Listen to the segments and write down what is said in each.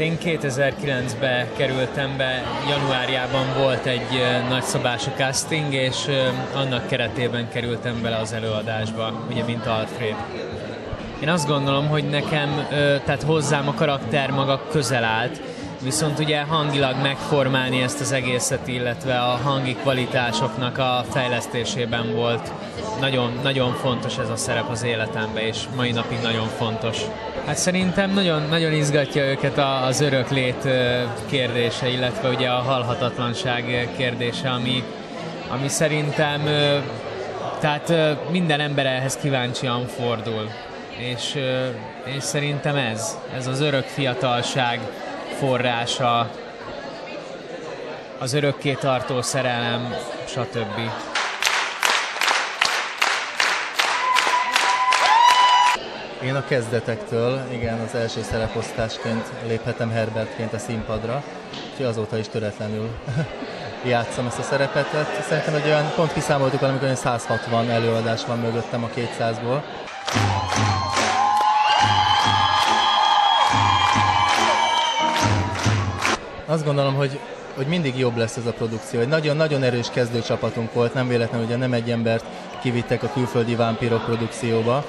Én 2009-ben kerültem be, januárjában volt egy nagyszabású casting, és annak keretében kerültem bele az előadásba, ugye mint Alfred. Én azt gondolom, hogy nekem, tehát hozzám a karakter maga közel állt, viszont ugye hangilag megformálni ezt az egészet, illetve a hangi kvalitásoknak a fejlesztésében volt nagyon, nagyon fontos ez a szerep az életemben, és mai napig nagyon fontos. Hát szerintem nagyon, nagyon izgatja őket az öröklét kérdése, illetve ugye a halhatatlanság kérdése, ami szerintem tehát minden ember ehhez kíváncsian fordul. És szerintem ez az örök fiatalság forrása, az örökké tartó szerelem, stb. Én a kezdetektől, igen, az első szereposztásként léphetem Herbertként a színpadra, úgyhogy azóta is töretlenül játszom ezt a szerepet. Szerintem egy olyan, pont kiszámoltuk valamikor, hogy 160 előadás van mögöttem a 200-ból. Azt gondolom, hogy mindig jobb lesz ez a produkció. Egy nagyon-nagyon erős kezdőcsapatunk volt, nem véletlenül, ugye nem egy embert kivittek a külföldi vámpírok produkcióba,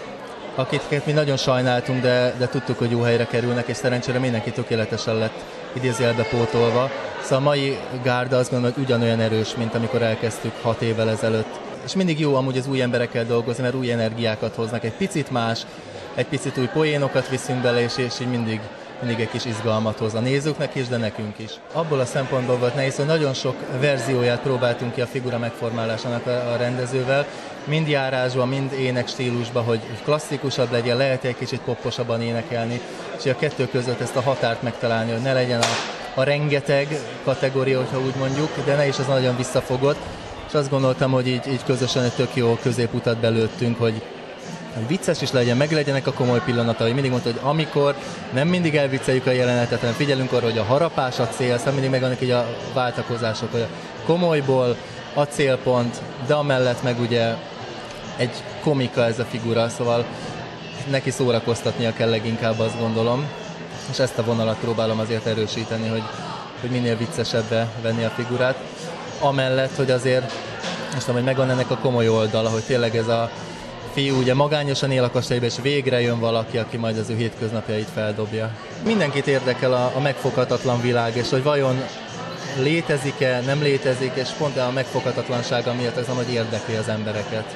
akiket mi nagyon sajnáltunk, de tudtuk, hogy jó helyre kerülnek, és szerencsére mindenki tökéletesen lett idézőjelbe pótolva. Szóval a mai gárda azt gondolom, hogy ugyanolyan erős, mint amikor elkezdtük 6 évvel ezelőtt. És mindig jó amúgy az új emberekkel dolgozni, mert új energiákat hoznak, egy picit más, egy picit új poénokat viszünk bele, és így mindig egy kis izgalmat hoz a nézőknek is, de nekünk is. Abból a szempontból volt nehéz, hogy nagyon sok verzióját próbáltunk ki a figura megformálásának a rendezővel, mind járásban, mind énekstílusban, hogy klasszikusabb legyen, lehet egy kicsit popposabban énekelni, és a kettő között ezt a határt megtalálni, hogy ne legyen a rengeteg kategória, hogyha úgy mondjuk, de ne is az nagyon visszafogott, és azt gondoltam, hogy így közösen egy tök jó középutat belőttünk, hogy vicces is legyen, meg legyenek a komoly pillanatai. Mindig mondta, hogy amikor nem mindig elvicceljük a jelenetet, hanem figyelünk arra, hogy a harapás a cél, aztán mindig megvannak így a váltakozások, hogy a komolyból a célpont, de amellett meg ugye egy komika ez a figura, szóval neki szórakoztatnia kell leginkább, azt gondolom. És ezt a vonalat próbálom azért erősíteni, hogy minél viccesebbe venni a figurát. Amellett, hogy azért most tudom, hogy megvan ennek a komoly oldala, hogy tényleg ez a fiú ugye magányosan él a kastélyban, és végre jön valaki, aki majd az ő hétköznapjait feldobja. Mindenkit érdekel a megfoghatatlan világ, és hogy vajon létezik-e, nem létezik, és pont a megfoghatatlansága miatt ez nagy érdekli az embereket.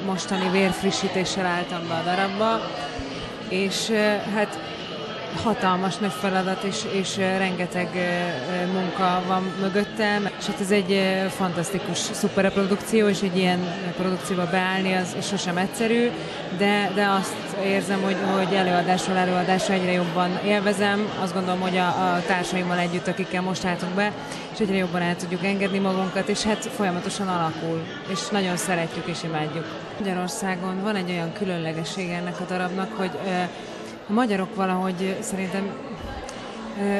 Mostani vérfrissítéssel álltam be a darabba, és hát hatalmas nagy feladat, és rengeteg munka van mögöttem, és hát ez egy fantasztikus szuperprodukció, és egy ilyen produkcióba beállni az sosem egyszerű, de azt érzem, hogy előadásról előadásra egyre jobban élvezem. Azt gondolom, hogy a társaimmal együtt, akikkel most álltunk be, és egyre jobban el tudjuk engedni magunkat, és hát folyamatosan alakul, és nagyon szeretjük és imádjuk. Magyarországon van egy olyan különlegesség ennek a darabnak, hogy a magyarok valahogy szerintem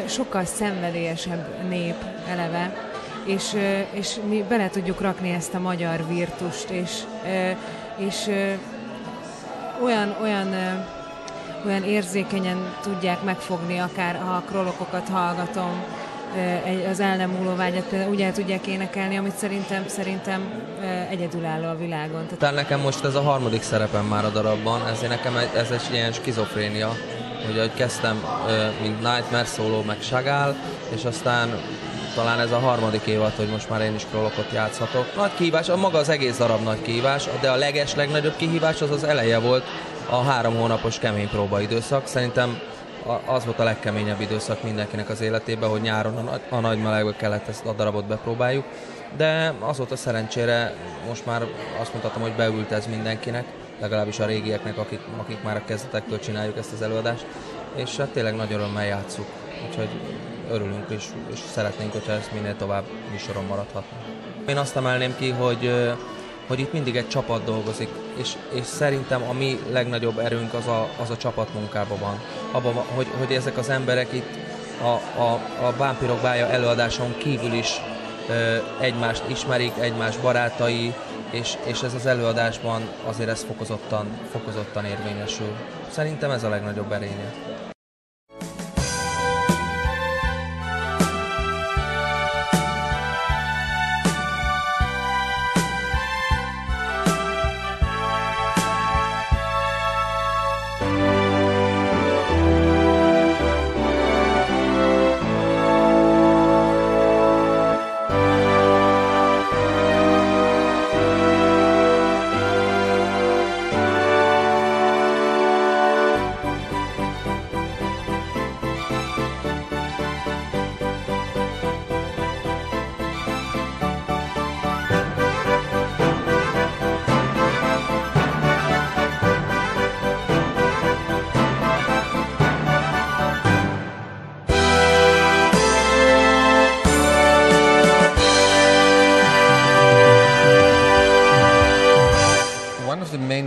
sokkal szenvedélyesebb nép eleve, és mi bele tudjuk rakni ezt a magyar virtust, és olyan érzékenyen tudják megfogni, akár ha a krolokokat hallgatom, az el nem múló vágyat például úgy el tudják énekelni, amit szerintem egyedülálló a világon. Tehát nekem most ez a harmadik szerepem már a darabban, ezért nekem ez egy ilyen skizofrénia, hogy kezdtem, mint Nightmare szóló, meg Chagall, és aztán talán ez a harmadik évad, hogy most már én is krolokot játszhatok. Nagy kihívás, maga az egész darab nagy kihívás, de a legnagyobb kihívás az eleje volt, a 3 hónapos kemény próbaidőszak. Szerintem az volt a legkeményebb időszak mindenkinek az életében, hogy nyáron a nagy melegbe kellett ezt a darabot bepróbáljuk, de azóta szerencsére most már azt mondhatom, hogy beült ez mindenkinek, legalábbis a régieknek, akik már a kezdetektől csináljuk ezt az előadást, és hát tényleg nagy örömmel játsszuk, úgyhogy örülünk és szeretnénk, hogyha ezt minél tovább műsoron maradhatna. Én azt emelném ki, hogy itt mindig egy csapat dolgozik, és szerintem a mi legnagyobb erőnk az a csapatmunkában van. Abban, hogy ezek az emberek itt a Vámpírok Bája előadáson kívül is egymást ismerik, egymás barátai, és ez az előadásban azért ez fokozottan érvényesül. Szerintem ez a legnagyobb erénye.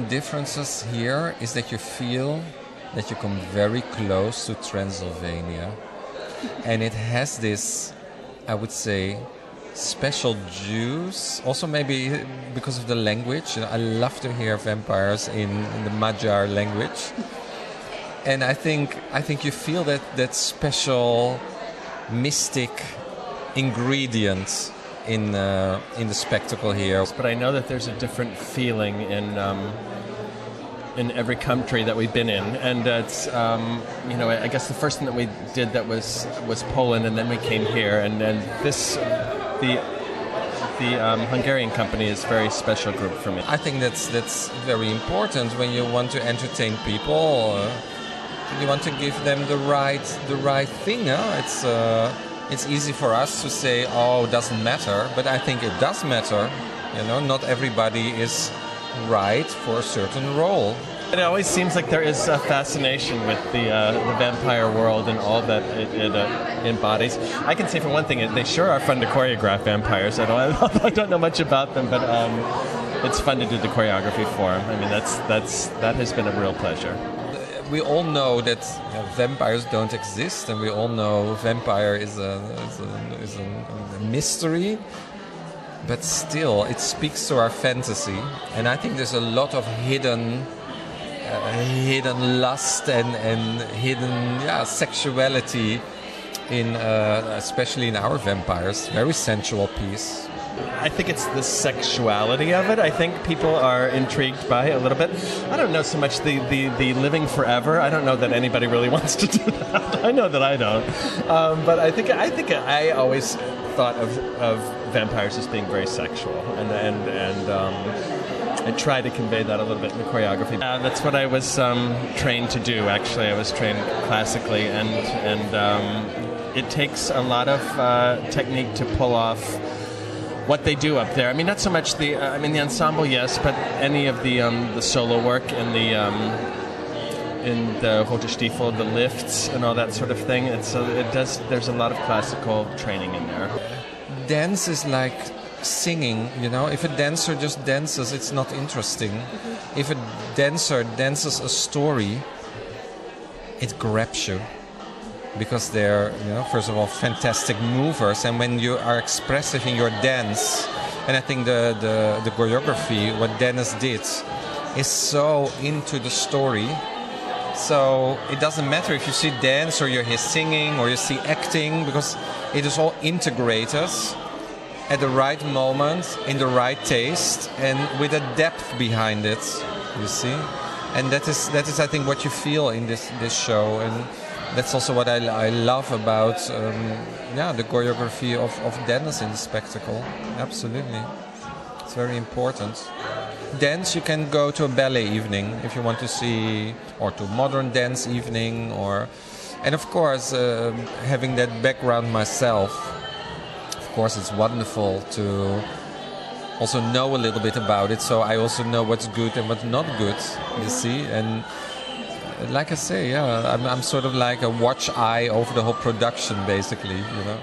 Differences here is that you feel that you come very close to Transylvania, and it has this, I would say, special juice. Also, maybe because of the language. I love to hear vampires in the Magyar language, and I think you feel that special mystic ingredient in the spectacle here. But I know that there's a different feeling in every country that we've been in, and it's I guess the first thing that we did that was Poland, and then we came here, and this the Hungarian company is a very special group for me. I think that's very important when you want to entertain people. You want to give them the right thing. It's easy for us to say, oh, it doesn't matter, but I think it does matter. Not everybody is right for a certain role. It always seems like there is a fascination with the vampire world and all that it embodies. I can say for one thing, they sure are fun to choreograph vampires. I don't know much about them, but it's fun to do the choreography for them. I mean, that has been a real pleasure. We all know that vampires don't exist, and we all know vampire is a mystery. But still, it speaks to our fantasy, and I think there's a lot of hidden lust and hidden sexuality in, especially in our vampires. Very sensual piece. I think it's the sexuality of it. I think people are intrigued by it a little bit. I don't know so much the living forever. I don't know that anybody really wants to do that. I know that I don't. But I think I always thought of vampires as being very sexual, and I try to convey that a little bit in the choreography. That's what I was trained to do. Actually, I was trained classically, and it takes a lot of technique to pull off what they do up there. I mean, not so much the ensemble, yes, but any of the solo work in the Rote Stiefel, the lifts and all that sort of thing. There's a lot of classical training in there. Dance is like singing, If a dancer just dances, it's not interesting. If a dancer dances a story, it grabs you. Because they're, first of all, fantastic movers, and when you are expressive in your dance, and I think the choreography, what Dennis did, is so into the story. So it doesn't matter if you see dance or you hear singing or you see acting, because it is all integrated at the right moment, in the right taste, and with a depth behind it. You see, and that is I think what you feel in this show, and that's also what I love about the choreography of Dennis in the spectacle. Absolutely, it's very important. Dance, you can go to a ballet evening if you want to see, or to modern dance evening, and of course, having that background myself, of course, it's wonderful to also know a little bit about it, so I also know what's good and what's not good, you see. And like I say, yeah, I'm sort of like a watch eye over the whole production, basically, you know.